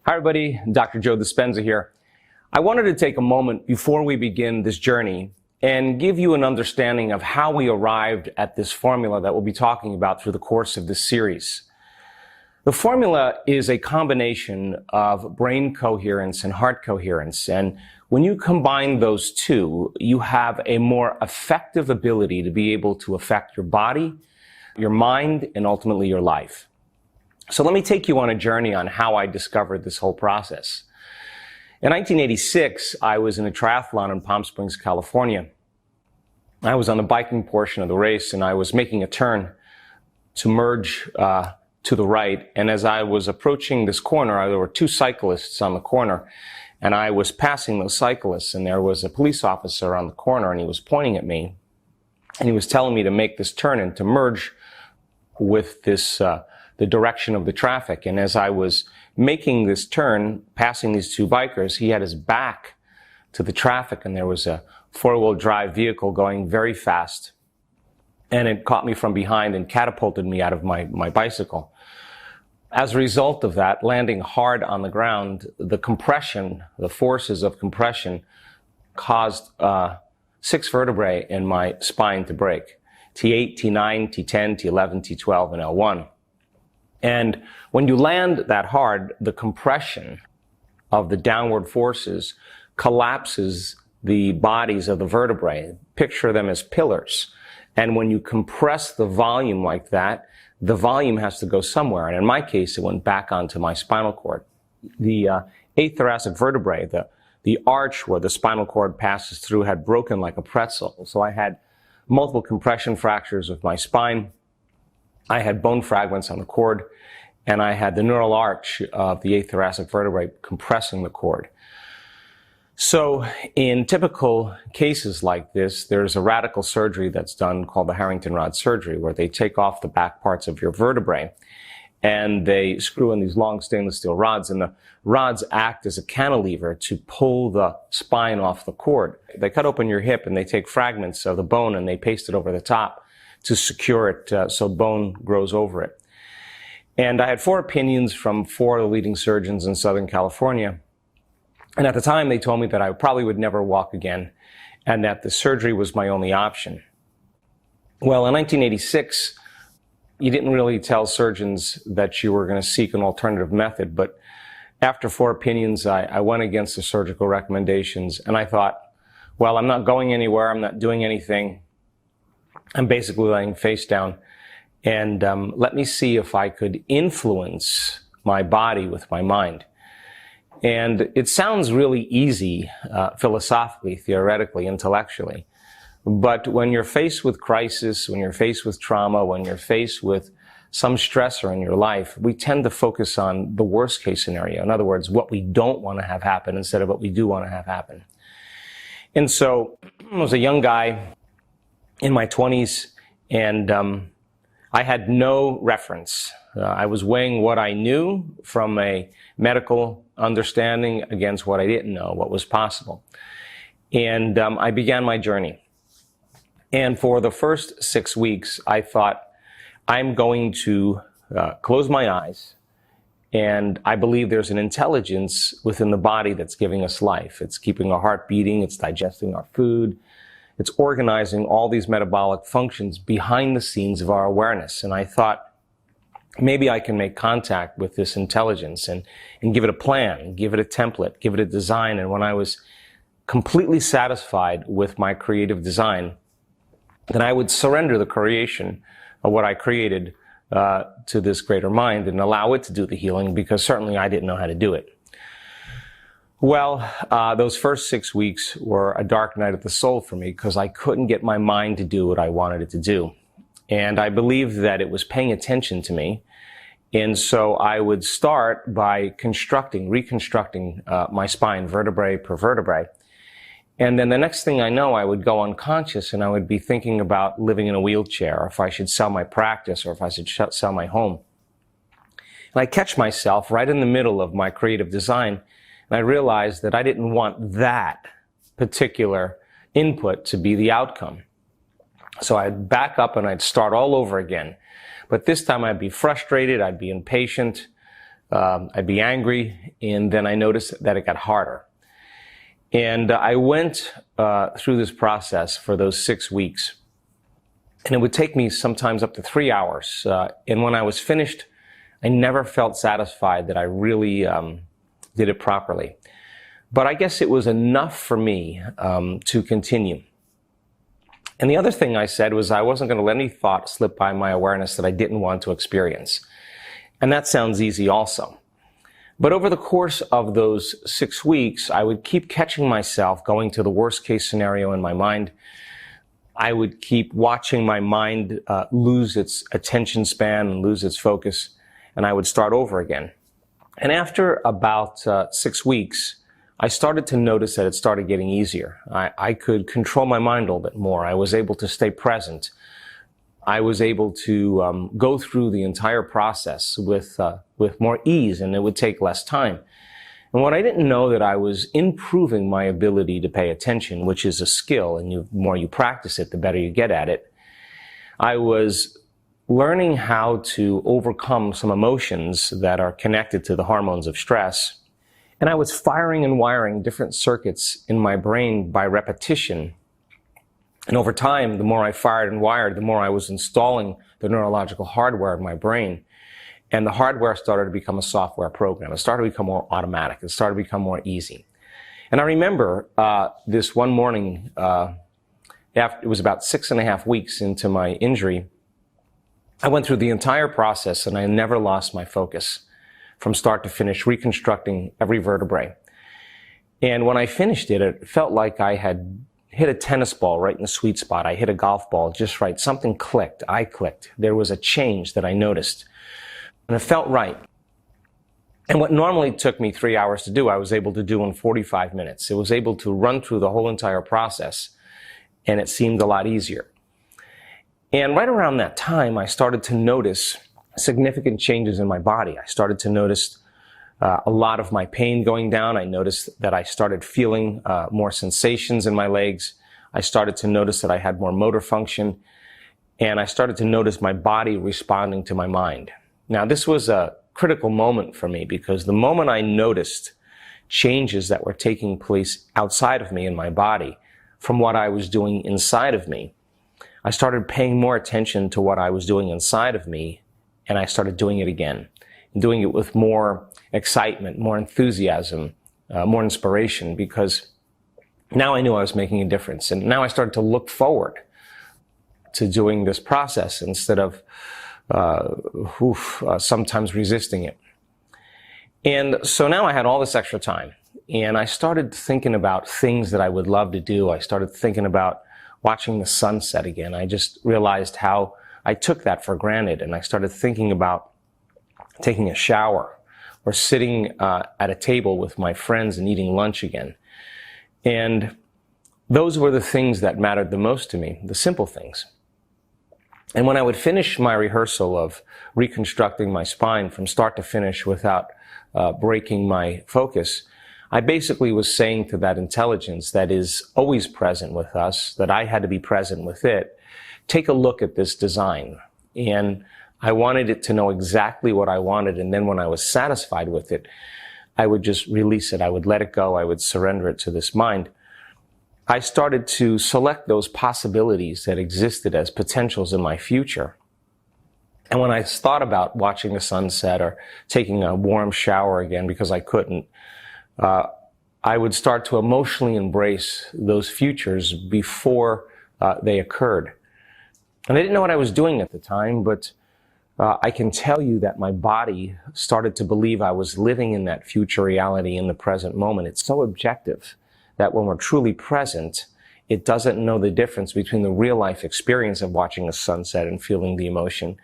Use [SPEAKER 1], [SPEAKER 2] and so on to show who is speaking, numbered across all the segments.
[SPEAKER 1] Hi everybody, Dr. Joe Dispenza here. I wanted to take a moment before we begin this journey and give you an understanding of how we arrived at this formula that we'll be talking about through the course of this series. The formula is a combination of brain coherence and heart coherence, and when you combine those two, you have a more effective ability to be able to affect your body, your mind, and ultimately your life. So let me take you on a journey on how I discovered this whole process. In 1986, I was in a triathlon in Palm Springs, California. I was on the biking portion of the race, and I was making a turn to merge to the right. And as I was approaching this corner, there were two cyclists on the corner, and I was passing those cyclists, and there was a police officer on the corner, and he was pointing at me, and he was telling me to make this turn and to merge with this the direction of the traffic. And as I was making this turn, passing these two bikers, he had his back to the traffic, and there was a four-wheel drive vehicle going very fast, and it caught me from behind and catapulted me out of my bicycle. As a result of that, landing hard on the ground, the compression, the forces of compression caused 6 vertebrae in my spine to break: T8, T9, T10, T11, T12, and L1. And when you land that hard, the compression of the downward forces collapses the bodies of the vertebrae. Picture them as pillars. And when you compress the volume like that, the volume has to go somewhere. And in my case, it went back onto my spinal cord. The athoracic vertebrae, the arch where the spinal cord passes through, had broken like a pretzel. So I had multiple compression fractures of my spine. I had bone fragments on the cord, and I had the neural arch of the athoracic vertebrae compressing the cord. So in typical cases like this, there's a radical surgery that's done called the Harrington rod surgery, where they take off the back parts of your vertebrae and they screw in these long stainless steel rods, and the rods act as a cantilever to pull the spine off the cord. They cut open your hip and they take fragments of the bone and they paste it over the top to secure it so bone grows over it. And I had 4 opinions from 4 of the leading surgeons in Southern California. And at the time, they told me that I probably would never walk again and that the surgery was my only option. Well, in 1986, you didn't really tell surgeons that you were going to seek an alternative method. But after 4 opinions, I went against the surgical recommendations. And I thought, well, I'm not going anywhere. I'm not doing anything. I'm basically laying face down, and let me see if I could influence my body with my mind. And it sounds really easy philosophically, theoretically, intellectually. But when you're faced with crisis, when you're faced with trauma, when you're faced with some stressor in your life, we tend to focus on the worst case scenario. In other words, what we don't want to have happen instead of what we do want to have happen. And so I was a young guy in my 20s, and I had no reference. I was weighing what I knew from a medical understanding against what I didn't know, what was possible. And I began my journey. And for the first 6 weeks, I thought, I'm going to close my eyes, and I believe there's an intelligence within the body that's giving us life. It's keeping our heart beating, it's digesting our food, it's organizing all these metabolic functions behind the scenes of our awareness. And I thought, maybe I can make contact with this intelligence and give it a plan, give it a template, give it a design. And when I was completely satisfied with my creative design, then I would surrender the creation of what I created to this greater mind and allow it to do the healing, because certainly I didn't know how to do it. Well, those first 6 weeks were a dark night of the soul for me, because I couldn't get my mind to do what I wanted it to do. And I believed that it was paying attention to me. And so I would start by reconstructing my spine, vertebrae per vertebrae. And then the next thing I know, I would go unconscious and I would be thinking about living in a wheelchair, or if I should sell my practice, or if I should sell my home. And I catch myself right in the middle of my creative design, and I realized that I didn't want that particular input to be the outcome. So I'd back up and I'd start all over again. But this time I'd be frustrated, I'd be impatient, I'd be angry, and then I noticed that it got harder. And I went through this process for those 6 weeks, and it would take me sometimes up to 3 hours. And when I was finished, I never felt satisfied that I really did it properly. But I guess it was enough for me to continue. And the other thing I said was I wasn't going to let any thought slip by my awareness that I didn't want to experience. And that sounds easy also. But over the course of those 6 weeks, I would keep catching myself going to the worst case scenario in my mind. I would keep watching my mind lose its attention span and lose its focus, and I would start over again. And after about 6 weeks, I started to notice that it started getting easier. I could control my mind a little bit more. I was able to stay present. I was able to go through the entire process with more ease, and it would take less time. And what I didn't know that I was improving my ability to pay attention, which is a skill, and the more you practice it, the better you get at it. I was learning how to overcome some emotions that are connected to the hormones of stress. And I was firing and wiring different circuits in my brain by repetition. And over time, the more I fired and wired, the more I was installing the neurological hardware in my brain. And the hardware started to become a software program. It started to become more automatic. It started to become more easy. And I remember this one morning, it was about 6.5 weeks into my injury, I went through the entire process and I never lost my focus from start to finish, reconstructing every vertebrae. And when I finished it, it felt like I had hit a tennis ball right in the sweet spot. I hit a golf ball just right. Something clicked. I clicked. There was a change that I noticed. And it felt right. And what normally took me 3 hours to do, I was able to do in 45 minutes. It was able to run through the whole entire process, and it seemed a lot easier. And right around that time, I started to notice significant changes in my body. I started to notice a lot of my pain going down. I noticed that I started feeling more sensations in my legs. I started to notice that I had more motor function. And I started to notice my body responding to my mind. Now, this was a critical moment for me because the moment I noticed changes that were taking place outside of me in my body from what I was doing inside of me, I started paying more attention to what I was doing inside of me, and I started doing it again, doing it with more excitement, more enthusiasm, more inspiration, because now I knew I was making a difference. And now I started to look forward to doing this process instead of sometimes resisting it. And so now I had all this extra time, and I started thinking about things that I would love to do. I started thinking about watching the sunset again. I just realized how I took that for granted, and I started thinking about taking a shower or sitting at a table with my friends and eating lunch again. And those were the things that mattered the most to me, the simple things. And when I would finish my rehearsal of reconstructing my spine from start to finish without breaking my focus, I basically was saying to that intelligence that is always present with us, that I had to be present with it, take a look at this design. And I wanted it to know exactly what I wanted, and then when I was satisfied with it, I would just release it. I would let it go. I would surrender it to this mind. I started to select those possibilities that existed as potentials in my future. And when I thought about watching the sunset or taking a warm shower again because I couldn't, I would start to emotionally embrace those futures before they occurred. And I didn't know what I was doing at the time, but I can tell you that my body started to believe I was living in that future reality in the present moment. It's so objective that when we're truly present, it doesn't know the difference between the real life experience of watching a sunset and feeling the emotion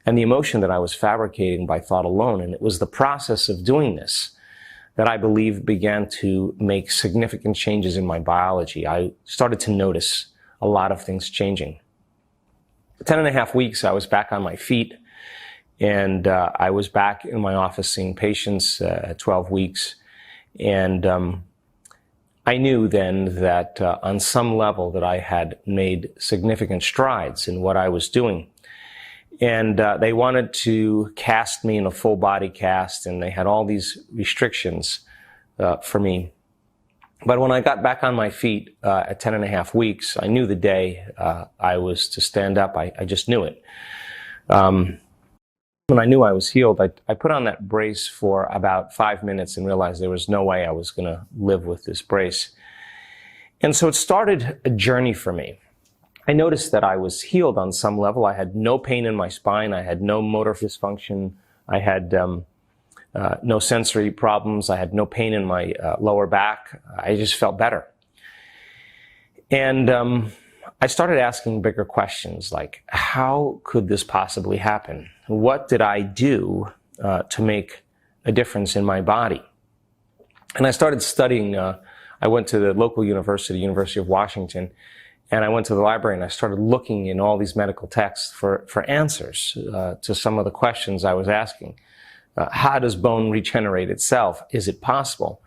[SPEAKER 1] and the emotion that I was fabricating by thought alone. And it was the process of doing this that I believe began to make significant changes in my biology. I started to notice a lot of things changing. 10.5 weeks, I was back on my feet, and I was back in my office seeing patients at 12 weeks. And I knew then that on some level that I had made significant strides in what I was doing. And they wanted to cast me in a full body cast, and they had all these restrictions for me. But when I got back on my feet at 10 and a half weeks, I knew the day I was to stand up. I just knew it. When I knew I was healed, I put on that brace for about 5 minutes and realized there was no way I was going to live with this brace. And so it started a journey for me. I noticed that I was healed on some level. I had no pain in my spine. I had no motor dysfunction. I had no sensory problems. I had no pain in my lower back. I just felt better. And I started asking bigger questions like, how could this possibly happen? What did I do to make a difference in my body? And I started studying. I went to the local university, University of Washington, and I went to the library and I started looking in all these medical texts for answers to some of the questions I was asking. How does bone regenerate itself? Is it possible?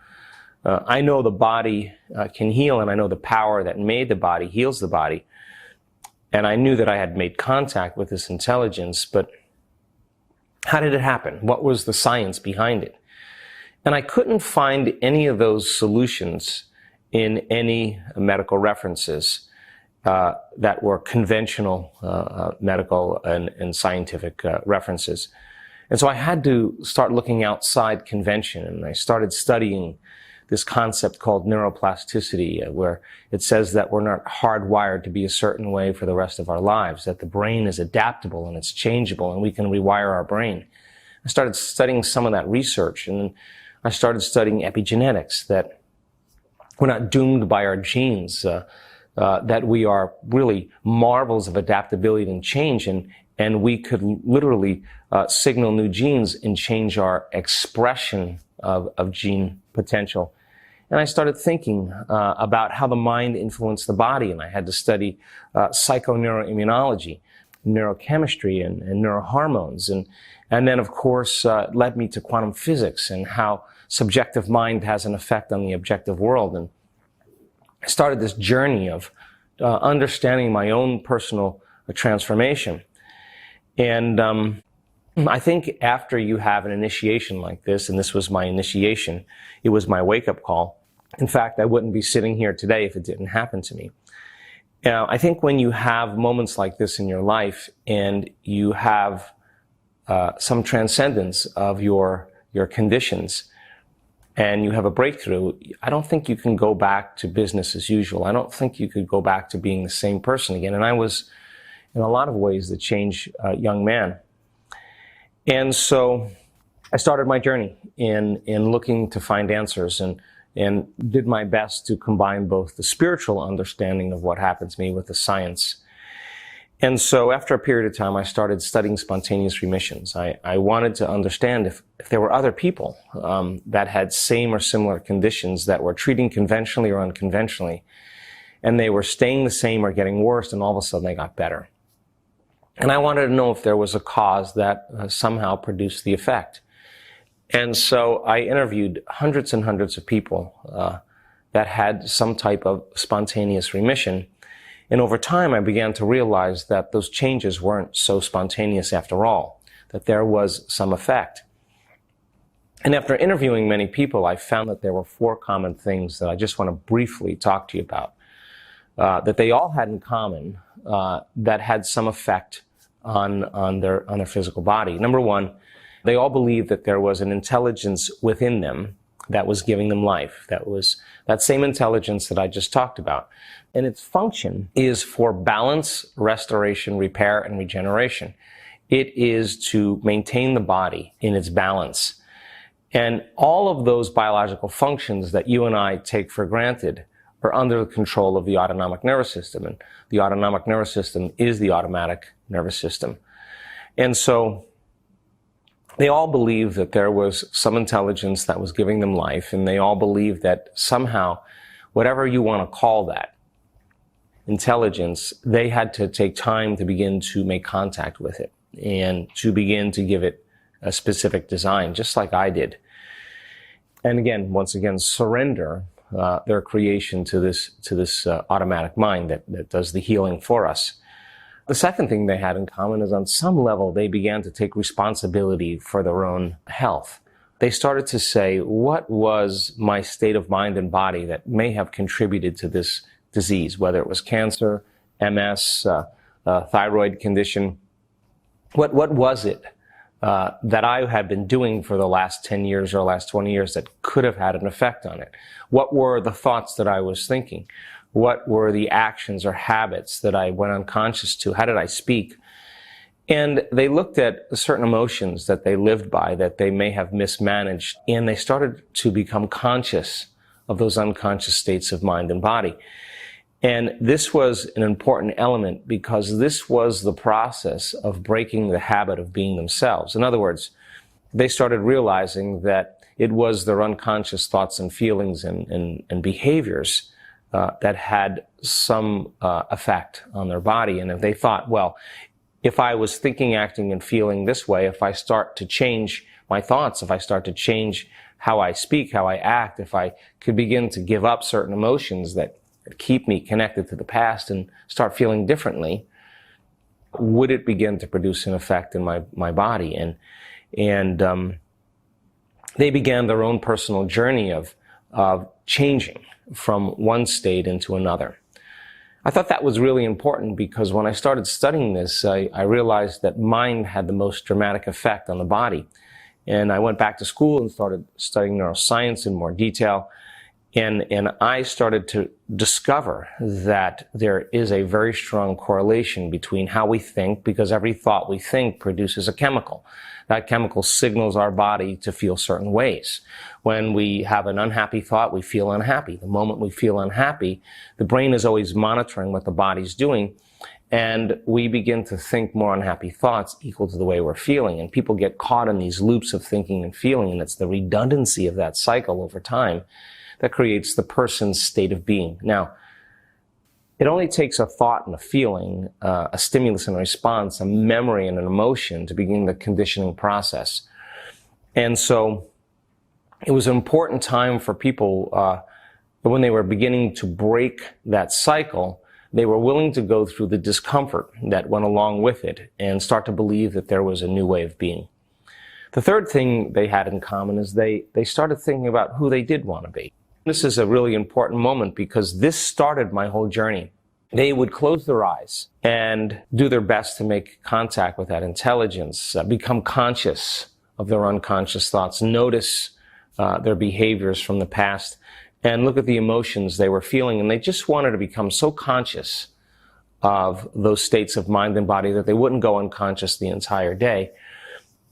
[SPEAKER 1] I know the body can heal, and I know the power that made the body heals the body. And I knew that I had made contact with this intelligence, but how did it happen? What was the science behind it? And I couldn't find any of those solutions in any medical references that were conventional medical and scientific references. And so I had to start looking outside convention, and I started studying this concept called neuroplasticity, where it says that we're not hardwired to be a certain way for the rest of our lives, that the brain is adaptable and it's changeable and we can rewire our brain. I started studying some of that research, and I started studying epigenetics, that we're not doomed by our genes, that we are really marvels of adaptability and change, and we could literally signal new genes and change our expression of gene potential. And I started thinking about how the mind influenced the body, and I had to study psychoneuroimmunology, neurochemistry, and neurohormones. And then, of course, it led me to quantum physics and how subjective mind has an effect on the objective world. And I started this journey of understanding my own personal transformation. And I think after you have an initiation like this, and this was my initiation, it was my wake-up call. In fact, I wouldn't be sitting here today if it didn't happen to me. I think when you have moments like this in your life and you have some transcendence of your conditions and you have a breakthrough, I don't think you can go back to business as usual. I don't think you could go back to being the same person again. And I was, in a lot of ways, the changed young man. And so I started my journey in looking to find answers, and did my best to combine both the spiritual understanding of what happened to me with the science. And so after a period of time, I started studying spontaneous remissions. I wanted to understand if there were other people that had same or similar conditions that were treating conventionally or unconventionally, and they were staying the same or getting worse, and all of a sudden they got better. And I wanted to know if there was a cause that somehow produced the effect. And so I interviewed hundreds and hundreds of people that had some type of spontaneous remission. And over time, I began to realize that those changes weren't so spontaneous after all, that there was some effect. And after interviewing many people, I found that there were 4 common things that I just want to briefly talk to you about, that they all had in common that had some effect on their physical body. Number 1, they all believed that there was an intelligence within them that was giving them life. That was that same intelligence that I just talked about. And its function is for balance, restoration, repair, and regeneration. It is to maintain the body in its balance. And all of those biological functions that you and I take for granted are under the control of the autonomic nervous system. And the autonomic nervous system is the automatic nervous system. And so they all believed that there was some intelligence that was giving them life, and they all believed that somehow, whatever you want to call that intelligence, they had to take time to begin to make contact with it and to begin to give it a specific design, just like I did. And again, once again, surrender their creation to this automatic mind that does the healing for us. The second thing they had in common is on some level, they began to take responsibility for their own health. They started to say, what was my state of mind and body that may have contributed to this disease, whether it was cancer, MS, thyroid condition. What was it that I had been doing for the last 10 years or last 20 years that could have had an effect on it? What were the thoughts that I was thinking? What were the actions or habits that I went unconscious to? How did I speak? And they looked at certain emotions that they lived by that they may have mismanaged, and they started to become conscious of those unconscious states of mind and body. And this was an important element because this was the process of breaking the habit of being themselves. In other words, they started realizing that it was their unconscious thoughts and feelings and behaviors that had some effect on their body. And if they thought, well, if I was thinking, acting, and feeling this way, if I start to change my thoughts, if I start to change how I speak, how I act, if I could begin to give up certain emotions that keep me connected to the past and start feeling differently, would it begin to produce an effect in my body? And they began their own personal journey of changing from one state into another. I thought that was really important because when I started studying this, I realized that mind had the most dramatic effect on the body. And I went back to school and started studying neuroscience in more detail. And I started to discover that there is a very strong correlation between how we think, because every thought we think produces a chemical. That chemical signals our body to feel certain ways. When we have an unhappy thought, we feel unhappy. The moment we feel unhappy, the brain is always monitoring what the body's doing, and we begin to think more unhappy thoughts equal to the way we're feeling. And people get caught in these loops of thinking and feeling, and it's the redundancy of that cycle over time that creates the person's state of being. Now, it only takes a thought and a feeling, a stimulus and a response, a memory and an emotion to begin the conditioning process. And so it was an important time for people when they were beginning to break that cycle, they were willing to go through the discomfort that went along with it and start to believe that there was a new way of being. The third thing they had in common is they started thinking about who they did want to be. This is a really important moment because this started my whole journey. They would close their eyes and do their best to make contact with that intelligence, become conscious of their unconscious thoughts, notice their behaviors from the past, and look at the emotions they were feeling. And they just wanted to become so conscious of those states of mind and body that they wouldn't go unconscious the entire day.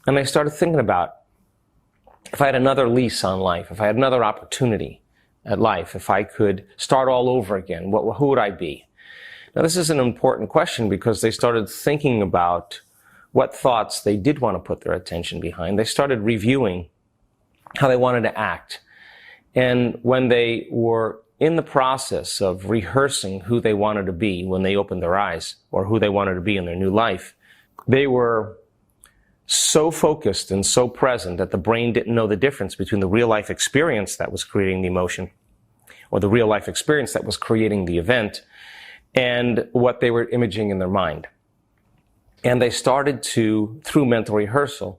[SPEAKER 1] And they started thinking about, if I had another lease on life, if I had another opportunity at life, if I could start all over again, who would I be? Now, this is an important question because they started thinking about what thoughts they did want to put their attention behind. They started reviewing how they wanted to act. And when they were in the process of rehearsing who they wanted to be when they opened their eyes, or who they wanted to be in their new life, they were so focused and so present that the brain didn't know the difference between the real life experience that was creating the emotion, or the real life experience that was creating the event, and what they were imaging in their mind. And they started to, through mental rehearsal,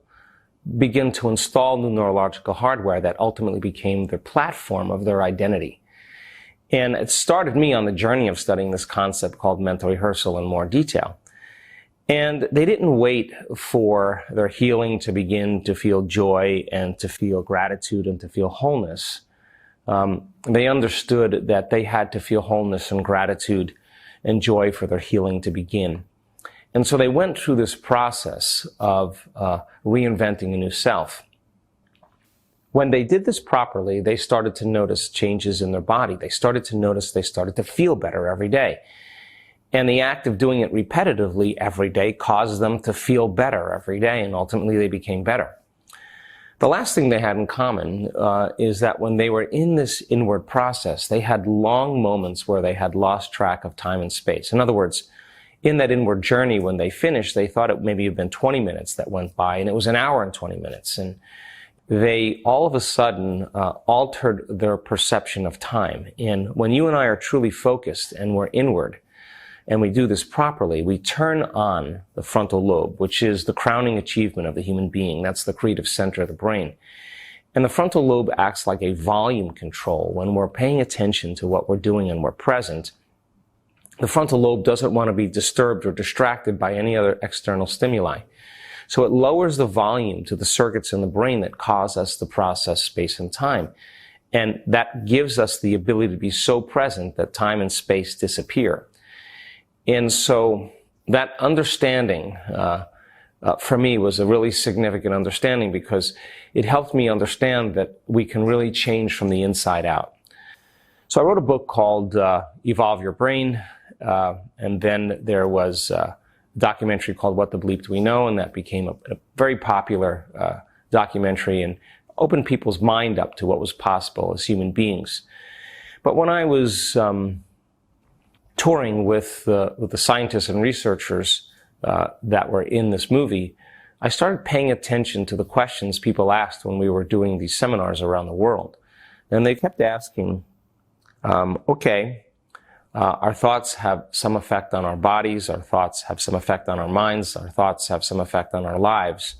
[SPEAKER 1] begin to install new neurological hardware that ultimately became the platform of their identity. And it started me on the journey of studying this concept called mental rehearsal in more detail. And they didn't wait for their healing to begin to feel joy and to feel gratitude and to feel wholeness. They understood that they had to feel wholeness and gratitude and joy for their healing to begin. And so they went through this process of reinventing a new self. When they did this properly, they started to notice changes in their body. They started to notice they started to feel better every day. And the act of doing it repetitively every day caused them to feel better every day, and ultimately they became better. The last thing they had in common is that when they were in this inward process, they had long moments where they had lost track of time and space. In other words, in that inward journey, when they finished, they thought it maybe had been 20 minutes that went by, and it was an hour and 20 minutes. And they all of a sudden altered their perception of time. And when you and I are truly focused and we're inward, and we do this properly, we turn on the frontal lobe, which is the crowning achievement of the human being. That's the creative center of the brain. And the frontal lobe acts like a volume control. When we're paying attention to what we're doing and we're present, the frontal lobe doesn't want to be disturbed or distracted by any other external stimuli. So it lowers the volume to the circuits in the brain that cause us to process space and time. And that gives us the ability to be so present that time and space disappear. And so that understanding, for me, was a really significant understanding, because it helped me understand that we can really change from the inside out. So I wrote a book called Evolve Your Brain, and then there was a documentary called What the Bleep Do We Know, and that became a very popular documentary and opened people's mind up to what was possible as human beings. But when I was touring with the scientists and researchers that were in this movie, I started paying attention to the questions people asked when we were doing these seminars around the world. And they kept asking, our thoughts have some effect on our bodies, our thoughts have some effect on our minds, our thoughts have some effect on our lives.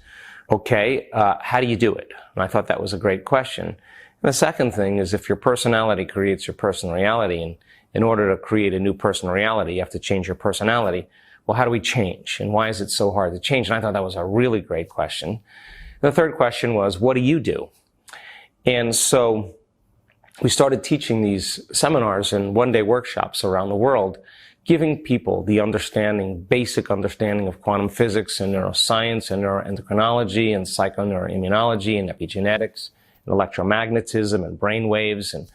[SPEAKER 1] How do you do it? And I thought that was a great question. And the second thing is, if your personality creates your personal reality, and in order to create a new personal reality, you have to change your personality. Well, how do we change? And why is it so hard to change? And I thought that was a really great question. And the third question was, what do you do? And so we started teaching these seminars and one-day workshops around the world, giving people the basic understanding of quantum physics and neuroscience and neuroendocrinology and psychoneuroimmunology and epigenetics and electromagnetism and brain waves, and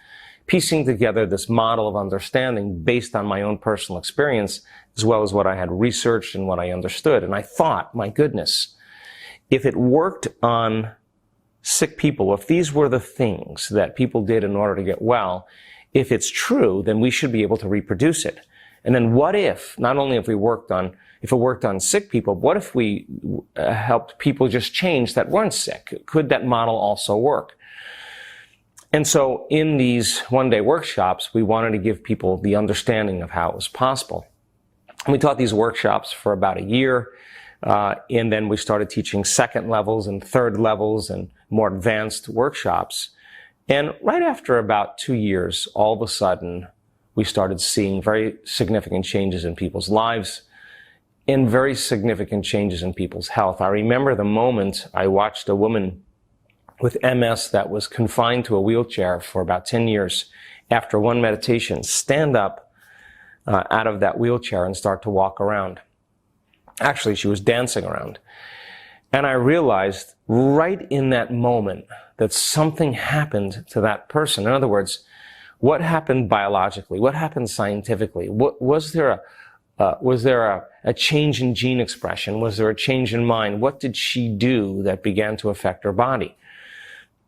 [SPEAKER 1] piecing together this model of understanding based on my own personal experience, as well as what I had researched and what I understood. And I thought, my goodness, if it worked on sick people, if these were the things that people did in order to get well, if it's true, then we should be able to reproduce it. And then what if, not only if it worked on sick people, what if we helped people just change that weren't sick? Could that model also work? And so in these one-day workshops, we wanted to give people the understanding of how it was possible. And we taught these workshops for about a year, and then we started teaching second levels and third levels and more advanced workshops. And right after about 2 years, all of a sudden, we started seeing very significant changes in people's lives and very significant changes in people's health. I remember the moment I watched a woman with MS that was confined to a wheelchair for about 10 years, after one meditation, stand up out of that wheelchair and start to walk around. Actually, she was dancing around. And I realized right in that moment that something happened to that person. In other words, what happened biologically? What happened scientifically? Was there a change in gene expression? Was there a change in mind? What did she do that began to affect her body?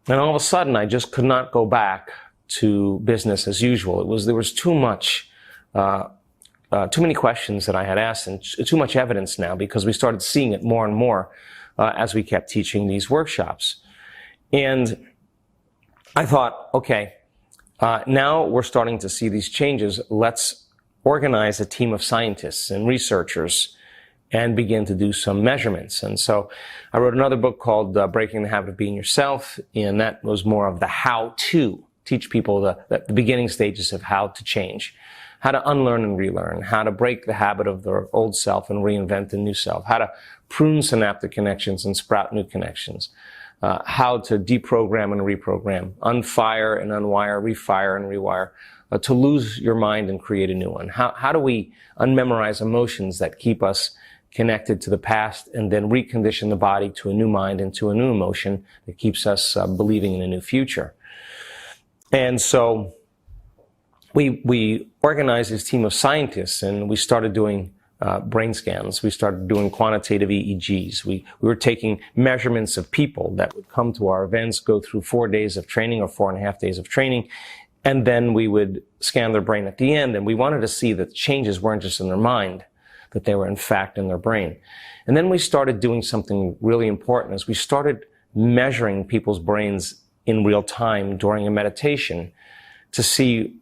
[SPEAKER 1] And all of a sudden, I just could not go back to business as usual. There was too many questions that I had asked, and too much evidence now, because we started seeing it more and more as we kept teaching these workshops. And I thought, now we're starting to see these changes. Let's organize a team of scientists and researchers and begin to do some measurements. And so I wrote another book called Breaking the Habit of Being Yourself, and that was more of the how-to, teach people the beginning stages of how to change, how to unlearn and relearn, how to break the habit of their old self and reinvent a new self, how to prune synaptic connections and sprout new connections, how to deprogram and reprogram, unfire and unwire, refire and rewire, to lose your mind and create a new one. How do we unmemorize emotions that keep us connected to the past and then recondition the body to a new mind and to a new emotion that keeps us believing in a new future? And so we organized this team of scientists, and we started doing brain scans. We started doing quantitative EEGs. We were taking measurements of people that would come to our events, go through 4 days of training or 4.5 days of training, and then we would scan their brain at the end. And we wanted to see that changes weren't just in their mind, that they were in fact in their brain. And then we started doing something really important, is we started measuring people's brains in real time during a meditation to see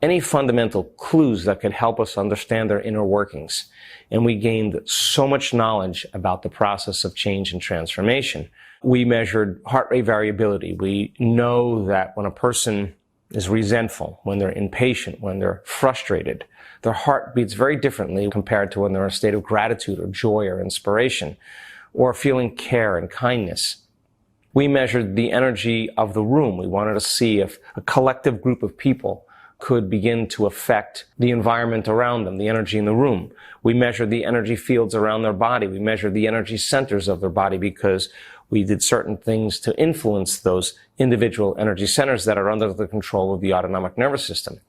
[SPEAKER 1] any fundamental clues that could help us understand their inner workings. And we gained so much knowledge about the process of change and transformation. We measured heart rate variability. We know that when a person is resentful, when they're impatient, when they're frustrated, their heart beats very differently compared to when they're in a state of gratitude or joy or inspiration, or feeling care and kindness. We measured the energy of the room. We wanted to see if a collective group of people could begin to affect the environment around them, the energy in the room. We measured the energy fields around their body. We measured the energy centers of their body because we did certain things to influence those individual energy centers that are under the control of the autonomic nervous system.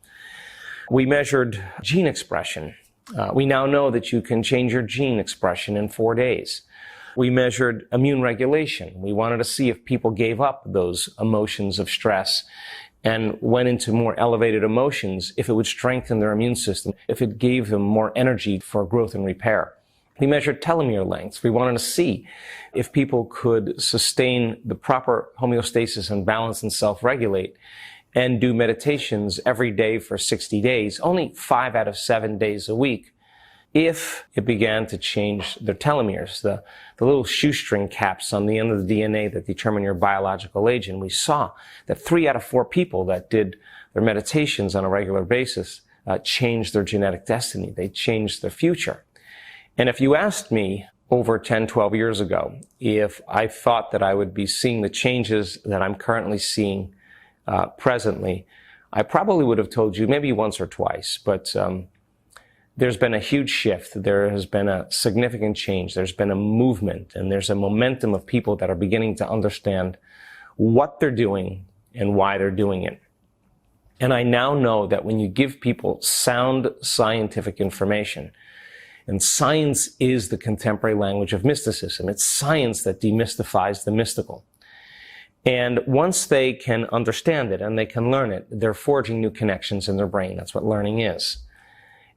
[SPEAKER 1] We measured gene expression. We now know that you can change your gene expression in 4 days. We measured immune regulation. We wanted to see if people gave up those emotions of stress and went into more elevated emotions, if it would strengthen their immune system, if it gave them more energy for growth and repair. We measured telomere lengths. We wanted to see if people could sustain the proper homeostasis and balance and self-regulate and do meditations every day for 60 days, only 5 out of 7 days a week, if it began to change their telomeres, the little shoestring caps on the end of the DNA that determine your biological age. And we saw that 3 out of 4 people that did their meditations on a regular basis changed their genetic destiny. They changed their future. And if you asked me over 10, 12 years ago if I thought that I would be seeing the changes that I'm currently seeing presently, I probably would have told you maybe once or twice, but there's been a huge shift. There has been a significant change. There's been a movement, and there's a momentum of people that are beginning to understand what they're doing and why they're doing it. And I now know that when you give people sound scientific information, and science is the contemporary language of mysticism. It's science that demystifies the mystical. And once they can understand it and they can learn it, they're forging new connections in their brain. That's what learning is.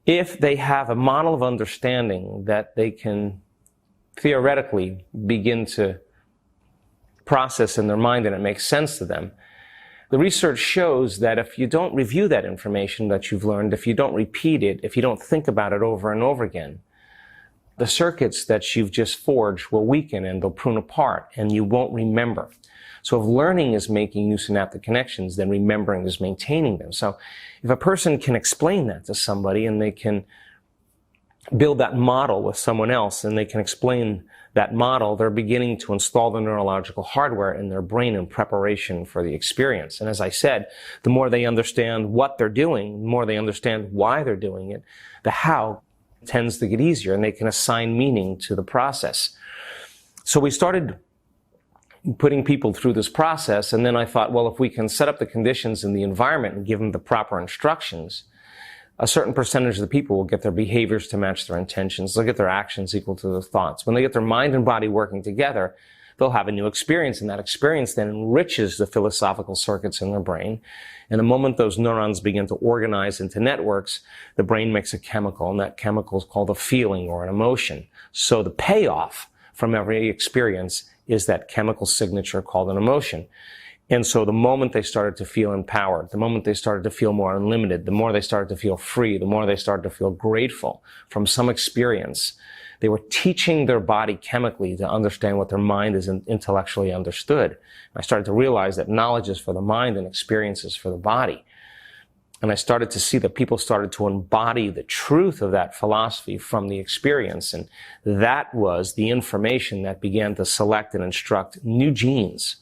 [SPEAKER 1] If they have a model of understanding that they can theoretically begin to process in their mind and it makes sense to them, the research shows that if you don't review that information that you've learned, if you don't repeat it, if you don't think about it over and over again, the circuits that you've just forged will weaken and they'll prune apart and you won't remember. So if learning is making new synaptic connections, then remembering is maintaining them. So if a person can explain that to somebody and they can build that model with someone else and they can explain that model, they're beginning to install the neurological hardware in their brain in preparation for the experience. And as I said, the more they understand what they're doing, the more they understand why they're doing it, the how tends to get easier and they can assign meaning to the process. So we started putting people through this process, and then I thought, well, if we can set up the conditions in the environment and give them the proper instructions, a certain percentage of the people will get their behaviors to match their intentions. They'll get their actions equal to their thoughts. When they get their mind and body working together, they'll have a new experience, and that experience then enriches the philosophical circuits in their brain. And the moment those neurons begin to organize into networks, the brain makes a chemical, and that chemical is called a feeling or an emotion. So the payoff from every experience is that chemical signature called an emotion. And so the moment they started to feel empowered, the moment they started to feel more unlimited, the more they started to feel free, the more they started to feel grateful from some experience, they were teaching their body chemically to understand what their mind is intellectually understood. And I started to realize that knowledge is for the mind and experience is for the body. And I started to see that people started to embody the truth of that philosophy from the experience. And that was the information that began to select and instruct new genes.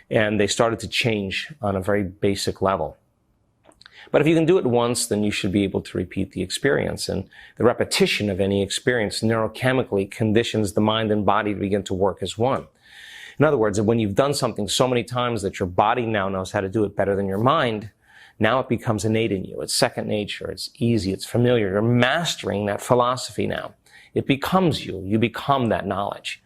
[SPEAKER 1] And they started to change on a very basic level. But if you can do it once, then you should be able to repeat the experience. And the repetition of any experience neurochemically conditions the mind and body to begin to work as one. In other words, when you've done something so many times that your body now knows how to do it better than your mind, now it becomes innate in you. It's second nature. It's easy. It's familiar. You're mastering that philosophy now. It becomes you. You become that knowledge.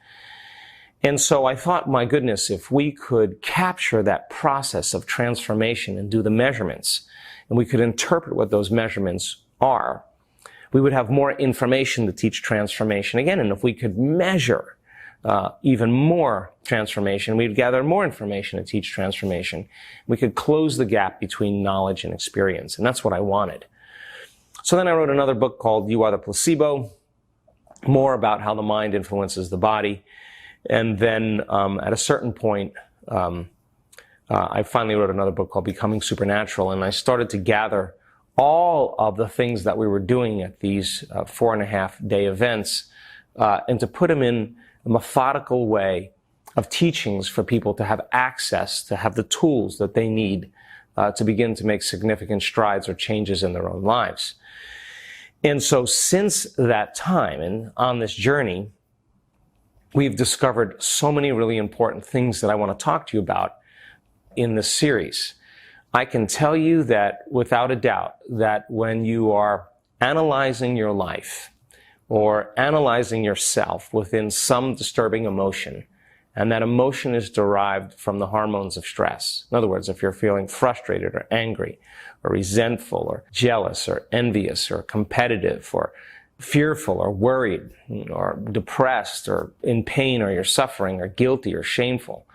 [SPEAKER 1] And so I thought, my goodness, if we could capture that process of transformation and do the measurements, and we could interpret what those measurements are, we would have more information to teach transformation again. And if we could measure even more transformation. We'd gather more information to teach transformation. We could close the gap between knowledge and experience, and that's what I wanted. So then I wrote another book called You Are the Placebo, more about how the mind influences the body. And then at a certain point, I finally wrote another book called Becoming Supernatural, and I started to gather all of the things that we were doing at these 4.5-day events and to put them in a methodical way of teachings for people to have access, to have the tools that they need to begin to make significant strides or changes in their own lives. And so since that time and on this journey, we've discovered so many really important things that I want to talk to you about in this series. I can tell you that without a doubt that when you are analyzing your life or analyzing yourself within some disturbing emotion, and that emotion is derived from the hormones of stress. In other words, if you're feeling frustrated or angry or resentful or jealous or envious or competitive or fearful or worried or depressed or in pain or you're suffering or guilty or shameful,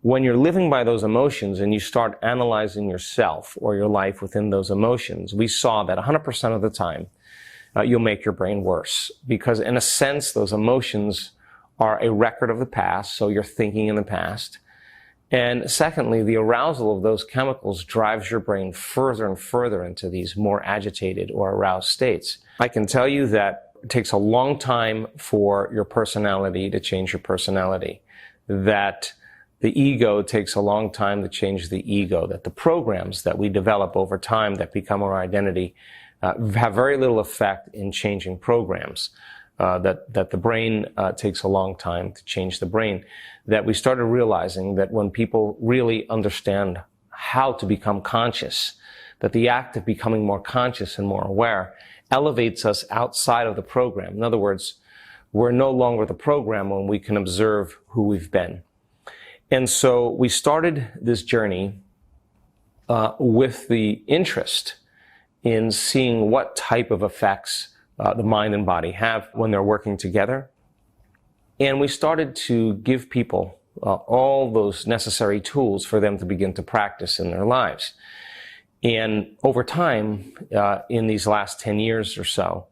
[SPEAKER 1] when you're living by those emotions and you start analyzing yourself or your life within those emotions, we saw that 100% of the time you'll make your brain worse, because in a sense those emotions are a record of the past, so you're thinking in the past. And secondly, the arousal of those chemicals drives your brain further and further into these more agitated or aroused states. I can tell you that it takes a long time for your personality to change your personality, that the ego takes a long time to change the ego, that the programs that we develop over time that become our identity have very little effect in changing programs. That the brain takes a long time to change the brain, that we started realizing that when people really understand how to become conscious, that the act of becoming more conscious and more aware elevates us outside of the program. In other words, we're no longer the program when we can observe who we've been. And so we started this journey with the interest in seeing what type of effects the mind and body have when they're working together. And we started to give people all those necessary tools for them to begin to practice in their lives. And over time, in these last 10 years or so,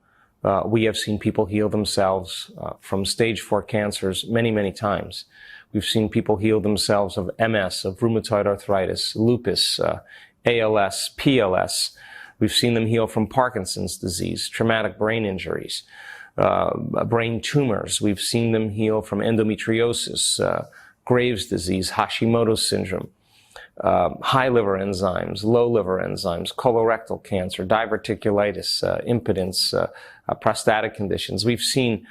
[SPEAKER 1] we have seen people heal themselves from stage 4 cancers many, many times. We've seen people heal themselves of MS, of rheumatoid arthritis, lupus, ALS, PLS. We've seen them heal from Parkinson's disease, traumatic brain injuries, brain tumors. We've seen them heal from endometriosis, Graves' disease, Hashimoto's syndrome, high liver enzymes, low liver enzymes, colorectal cancer, diverticulitis, impotence, prostatic conditions. We've seen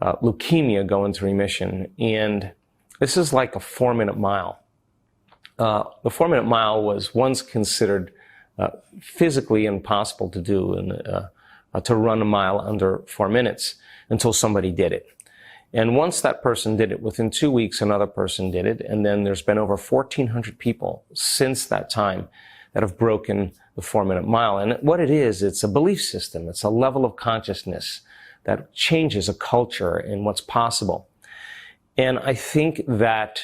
[SPEAKER 1] leukemia go into remission. And this is like a 4-minute mile. The 4-minute mile was once considered physically impossible to do and to run a mile under 4 minutes until somebody did it. And once that person did it, within 2 weeks, another person did it. And then there's been over 1,400 people since that time that have broken the 4-minute mile. And what it is, it's a belief system. It's a level of consciousness that changes a culture in what's possible. And I think that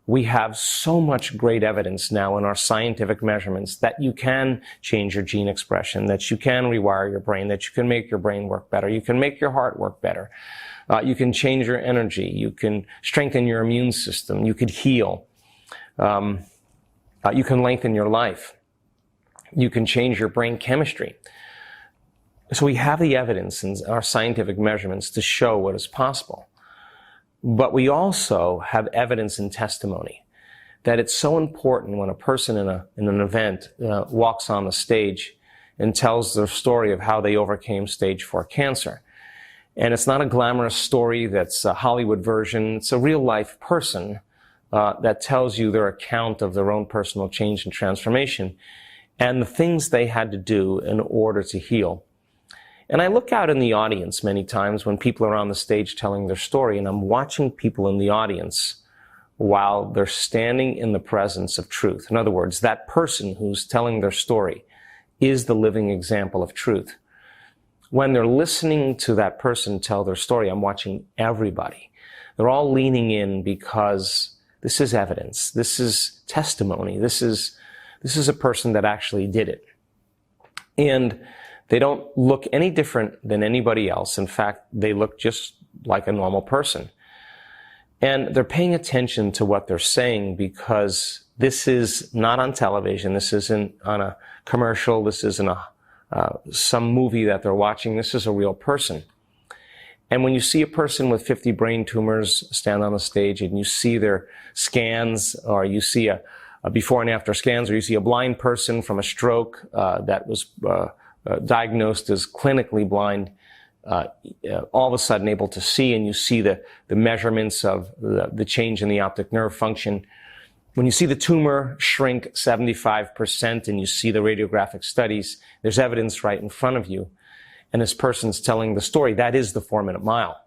[SPEAKER 1] we have so much great evidence now in our scientific measurements that you can change your gene expression, that you can rewire your brain, that you can make your brain work better, you can make your heart work better, you can change your energy, you can strengthen your immune system, you could heal, you can lengthen your life, you can change your brain chemistry. So we have the evidence in our scientific measurements to show what is possible. But we also have evidence and testimony that it's so important when a person in an event walks on the stage and tells their story of how they overcame stage 4 cancer. And it's not a glamorous story that's a Hollywood version. It's a real life person that tells you their account of their own personal change and transformation and the things they had to do in order to heal. And I look out in the audience many times when people are on the stage telling their story, and I'm watching people in the audience while they're standing in the presence of truth. In other words, that person who's telling their story is the living example of truth. When they're listening to that person tell their story, I'm watching everybody. They're all leaning in because this is evidence. This is testimony. This is a person that actually did it. And they don't look any different than anybody else. In fact, they look just like a normal person. And they're paying attention to what they're saying because this is not on television. This isn't on a commercial. This isn't some movie that they're watching. This is a real person. And when you see a person with 50 brain tumors stand on the stage and you see their scans, or you see a before and after scans, or you see a blind person from a stroke that was diagnosed as clinically blind, all of a sudden able to see, and you see the measurements of the change in the optic nerve function. When you see the tumor shrink 75% and you see the radiographic studies, there's evidence right in front of you. And this person's telling the story. That is the 4-minute mile.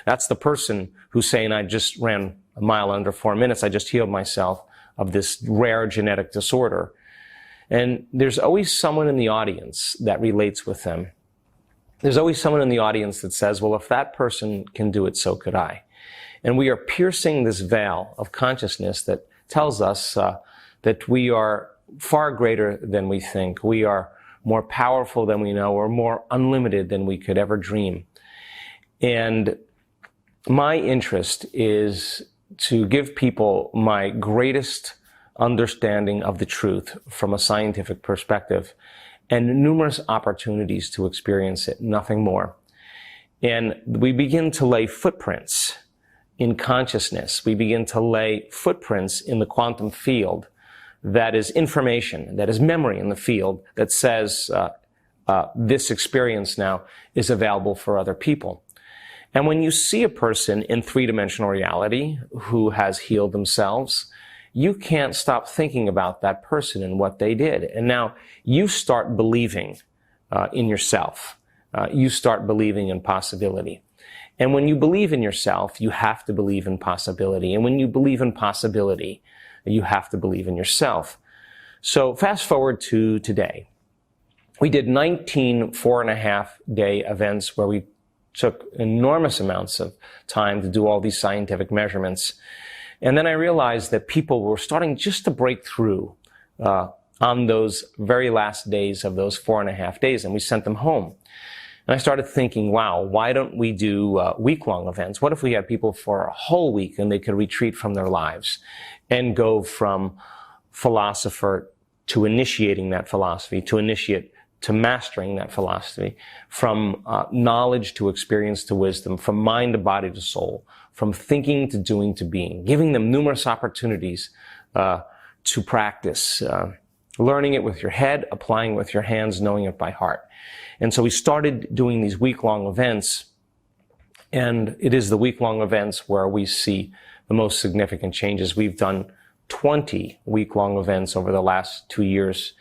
[SPEAKER 1] That's the person who's saying, I just ran a mile under 4 minutes. I just healed myself of this rare genetic disorder. And there's always someone in the audience that relates with them. There's always someone in the audience that says, well, if that person can do it, so could I. And we are piercing this veil of consciousness that tells us that we are far greater than we think. We are more powerful than we know, or more unlimited than we could ever dream. And my interest is to give people my greatest understanding of the truth from a scientific perspective, and numerous opportunities to experience it, nothing more. And we begin to lay footprints in consciousness. We begin to lay footprints in the quantum field that is information, that is memory in the field that says this experience now is available for other people. And when you see a person in three-dimensional reality who has healed themselves, you can't stop thinking about that person and what they did. And now you start believing in yourself. You start believing in possibility. And when you believe in yourself, you have to believe in possibility. And when you believe in possibility, you have to believe in yourself. So fast forward to today. We did 19 4.5-day events where we took enormous amounts of time to do all these scientific measurements. And then I realized that people were starting just to break through on those very last days of those 4.5 days, and we sent them home. And I started thinking, wow, why don't we do week-long events? What if we had people for a whole week and they could retreat from their lives and go from philosopher to initiating that philosophy, to initiate to mastering that philosophy, from knowledge to experience to wisdom, from mind to body to soul, from thinking to doing to being, giving them numerous opportunities to practice, learning it with your head, applying it with your hands, knowing it by heart. And so we started doing these week-long events, and it is the week-long events where we see the most significant changes. We've done 20 week-long events over the last 2 years,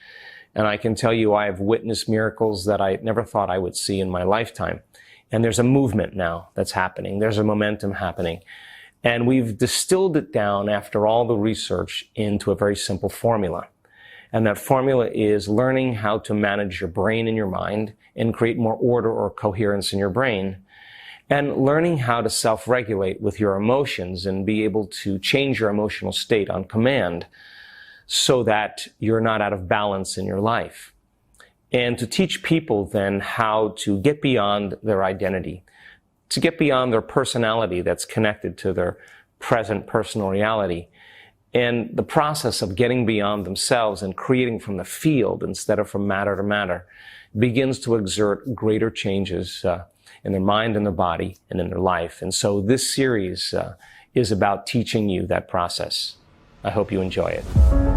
[SPEAKER 1] and I can tell you I have witnessed miracles that I never thought I would see in my lifetime. And there's a movement now that's happening. There's a momentum happening. And we've distilled it down after all the research into a very simple formula. And that formula is learning how to manage your brain and your mind and create more order or coherence in your brain, and learning how to self-regulate with your emotions and be able to change your emotional state on command so that you're not out of balance in your life. And to teach people then how to get beyond their identity, to get beyond their personality that's connected to their present personal reality. And the process of getting beyond themselves and creating from the field instead of from matter to matter begins to exert greater changes in their mind and their body and in their life. And so this series is about teaching you that process. I hope you enjoy it.